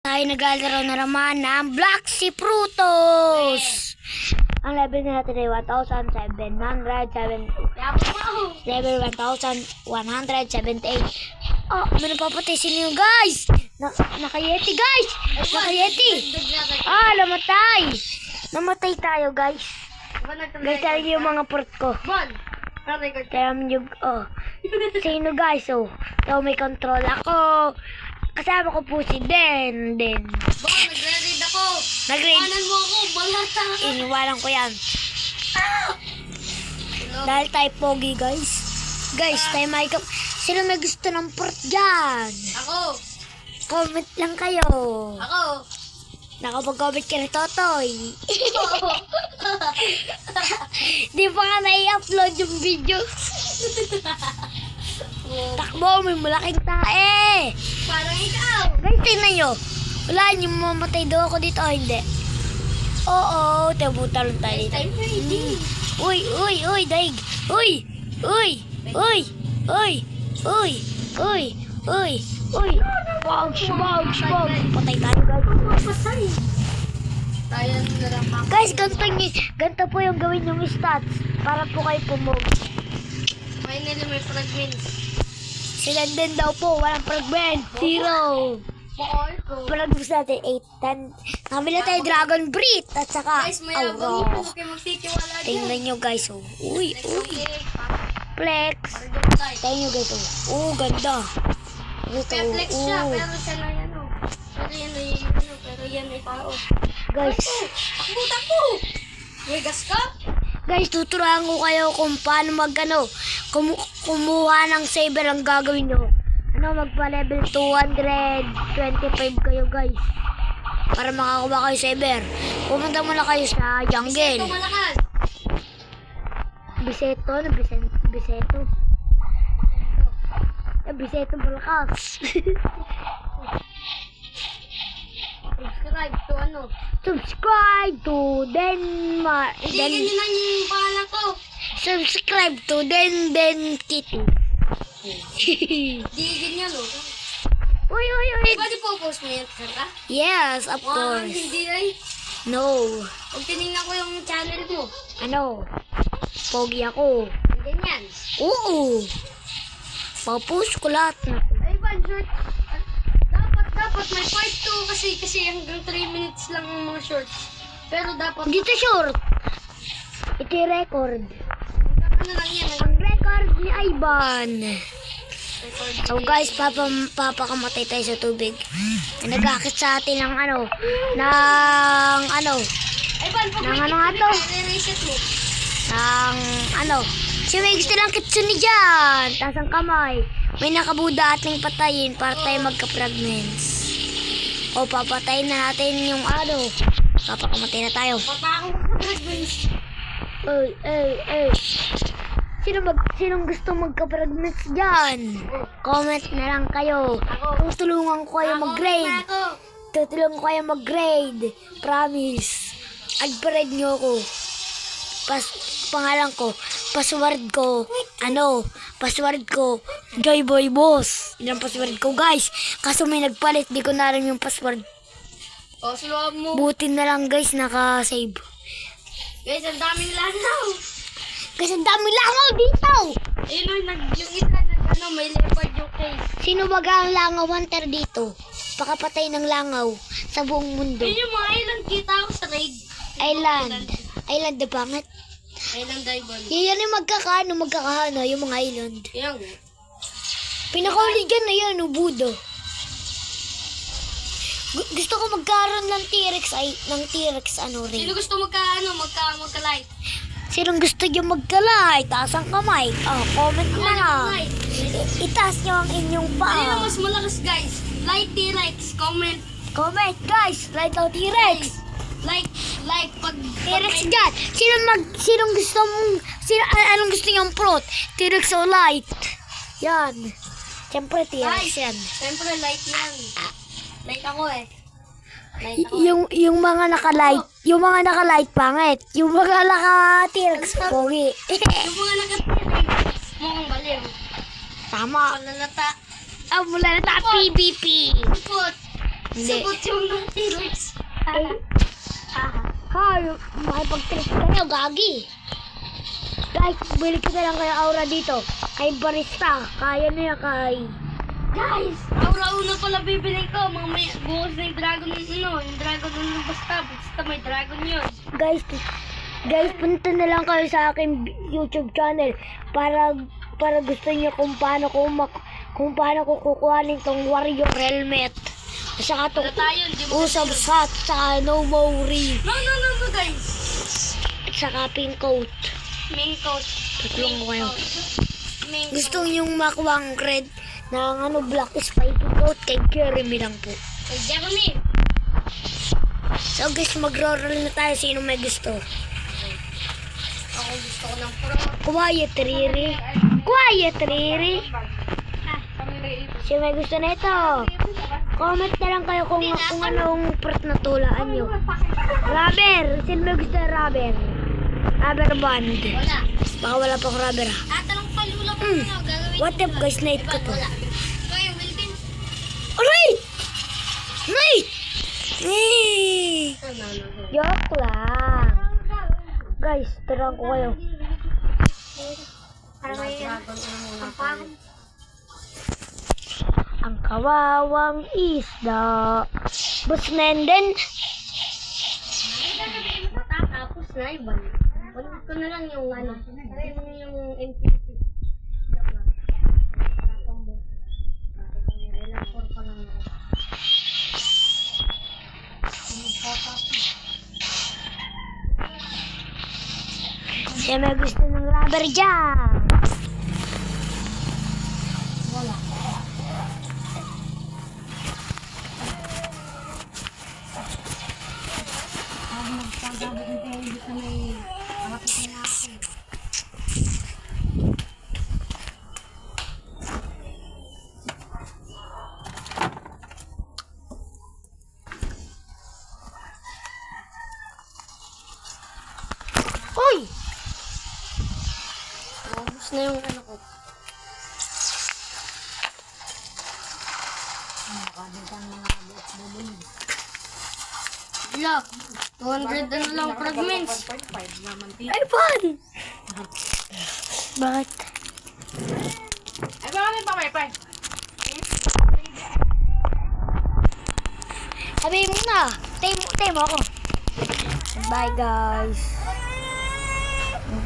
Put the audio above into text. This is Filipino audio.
Tayo naglalaro na naman ng Black Sea Frutos. Ang level na natin ay 1,778. Level 1,178. Oh, may napapatay sino yun, guys? Naka-yeti, guys! Naka-yeti! Ah, namatay! Namatay tayo, guys. Guys, tayo yung mga fruit ko. Kaya yung, oh. Sino, guys? Oh, so, may control ako. Kasama ko po si Den. Nagre-read ako. Nag-read. Iwanan mo ako, balata ka. Iniwanan ko yan. Dahil tayo pogi, guys. Guys, tayo may... Sino may gusto ng fruit dyan? Ako. Comment lang kayo. Ako. Nakapag-comment ka ni Totoy. Ako. Di pa nga na-i-upload yung video. Takbo, may malaking tae. Parang ikaw. Guys, tingnan nyo. Wala nyo mamatay daw ako dito o hindi. Oo, tabutan tayo dito. I'm ready. Uy, daig. Uy. Bounce. Patay tayo, guys. Patay. Tayo na lang ako. Guys, ganito po yung gawin yung stats para po kayo pumog. Finally, may fragments. Sila din daw po, walang fragment. 0. Bakal ko. Fragments natin 8, 10. Nakabila tayo Dragon Breed at saka Guys, may abang Aurora. mo. Huwag kayo magtitiwala dyan. Tingnan nyo, guys. Oh. Uy. Okay. Flex. Parang Tingnan nyo, guys. Oh, ganda. Ito. Flex siya, Oh. pero siya na yan, oh. Pero yan ay, ano, pero yan ay tao. Guys. Takbo! May gas ka? Guys, tuturuan ko kayo kung paano kumuha ng saber ang gagawin nyo. Magpa-level 225 kayo, guys. Para makakuha kayo saber. Pumunta muna kayo sa Ito jungle. malakas. Biseto malakas. Subscribe to ano. Subscribe to Denmark. Hindi, ganyan lang yung pangalan ko. Subscribe to Den Kitty. Hindi, ganyan, oh. Uy. Pwede po post mo yan, ka? Yes, of course. Hindi ay. No. Pag tinignan ko yung channel mo. Ano? Pogi ako. Ganyan. Oo. Papost ko lahat na. Ay, ba, short. Dapat may part 2 kasi hanggang 3 minutes lang ang mga shorts. Pero dapat, Dito short. Ito yung record. ano lang yan. Ang record ni Ivan. Record. So guys, papakamatay tayo sa tubig. Nag-akit sa atin ng Ay, ba, pag Nang may ano nga to? reset mo. Si may gusto lang kitsuni dyan. Taas ang kamay. May nakabuda ating patayin para tayo magka-fragments. O, papatayin na natin yung papakamatay na tayo. Papakong ka fragments. Ay. Sinong gusto magka-fragments dyan? Comment na lang kayo. Tutulungan ko kayo mag-grade. Promise. Ag-grade nyo ako. Pangalan ko. Password ko, Joyboy Boss. Yan ang password ko, guys. Kaso may nagpalit, di ko na rin yung password. O, sluwag mo. Buti na lang, guys, naka-save. Guys, ang daming lanaw. Guys, ang dami langaw dito! Ayun, yung isa may leopard yung case. Sino baga ang langaw hunter dito? Pakapatay ng langaw sa buong mundo. Ayun yung mga island kita ako sa raid. Island na pangit. Island Diamond. Yan yung magkakahano, yung mga island. Yan. Pinakauli dyan na yan, Budo. Gusto ko magkaroon ng T-Rex, rin. Sino gusto magka-light? Sinong gusto nyo magka-like? Taas ang kamay. Comment na lang. Itaas nyo ang inyong Ano paa. yung mas malakas, guys? Light T-Rex. Comment. Comment, guys. Like daw T-Rex. Like, pag T-Rex dyan. Anong gusto nyong fruit? T-Rex o light? Yan. Siyempre, T-Rex yan. Siyempre, light yan. Light ako eh. Yung mga naka-light pangit. Yung mga naka-T-Rex pogi. Yung mga naka-T-Rex, mukhang baliw. Tama. Malalata. Mula na PvP. Put. Hindi. Sagot yung ng T-Rex. Hay, makipag-trip kayo, gagi. Guys, bili ko na lang kayo aura dito. Kay Barista, kaya na yan kay... Guys, aura una pala bibili ko. Mamaya, bukas na yung dragon yung dragon basta may dragon yun. Guys, punta na lang kayo sa aking YouTube channel para gusto niyo kung paano ko kukuhanin tong warrior helmet. At saka tong Wala tayo, di mo usab sat sa no mori. No, guys. At saka pink coat. Main coat. Tatlong ko kayo. Main Gusto niyong makuha ang red ng black spiky coat kay Jeremy lang po. Hey, Jeremy. So guys, mag-roll na tayo. Sino may gusto? Ako gusto ko ng pro. Quiet, Riri. Quiet, Riri. Sino may gusto na ito? Comment na lang kayo kung anong fruit na tulaan nyo. Rubber. Sino may gusto na rubber? Rubber band. Wala. Baka wala pang rubber ha. Tanong palula ko Mm. gagawin. What if guys, night ko to? Wala. Kaya, Wilkin. Alright! Night! Eh! Joke lang. Guys, turuan ko kayo. Para may ang pangit. Ang kawawang isda. Bus na yan din. Tapos na, iba na. Balik ko na lang yung yung NPC. Joke lang. Relator pa lang ako. Siya may gusto ng rubber dyan. Wala. Magpagabot ng tayo dito sa may makakita na ako. Uy! Ubus na yung ano ko. Wala. 200 ano lang fragments. Ay, fun! Bakit? Ay, baka may pamay. Sabihin mo na. Tayo mo ako. Bye, guys.